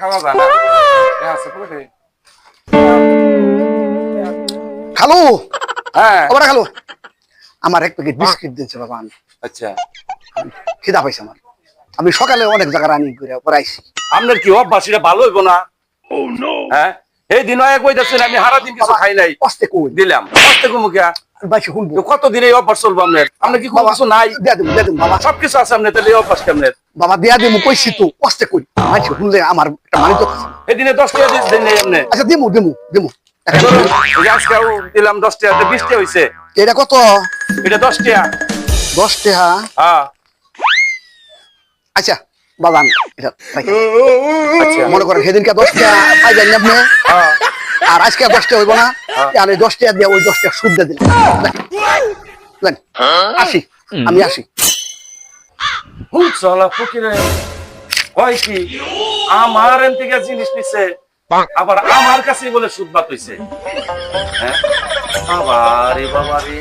খাওয়া যায় না আছে পকেটে খালু হ্যাঁ ওরা খালু আমার এক প্যাকেট বিস্কিট দিয়েছে বাবা আমি আচ্ছা খিদা পাইছে আমার আমি সকালে অনেক জায়গা রানিং করে পড়াইছি আপনার কি অভ্যাস এটা ভালো হইব না হ্যাঁ এই দিন এক কইতাছেন আমি সারা দিন কিছু খাই নাই কষ্টে কই দিলাম কষ্ট কমুকিয়া বাইশে শুনবো কতদিন এই অভ্যাস চলবো আপনার আপনার কি কোনো কিছু নাই দিয়া দিম বাবা সবকিছু আছে আপনার তাহলে এই অভ্যাস কেমনের বাবা দিয়া দিমু কইছি তো কষ্টে কই বাইশে শুনলে আমার একটা মানিত আছে এই দিনে 10 টাকা দিন নেই আপনি আচ্ছা দিমু আজকেও দিলাম 10 টাকা 20 টাকা হইছে এটা কত এটা 10 টাকা 10 টাকা হ্যাঁ আচ্ছা বাবা আমি এটা রাখি। আচ্ছা মনে করেন সেদিনকে 10 টাকা পাই যান আপনি হ্যাঁ আর আজকে 10 টাকা হইব না আমি 10 টাকা দিয়ে ওই 10 টাকা সুদ দিয়ে দিলাম দেন আসি আমি আসি হুম চলা ফকিরে কয় কি আমার এন থেকে জিনিস নিছে আবার আমার কাছে বলে সুদ বাত হইছে হ্যাঁ বাবা রে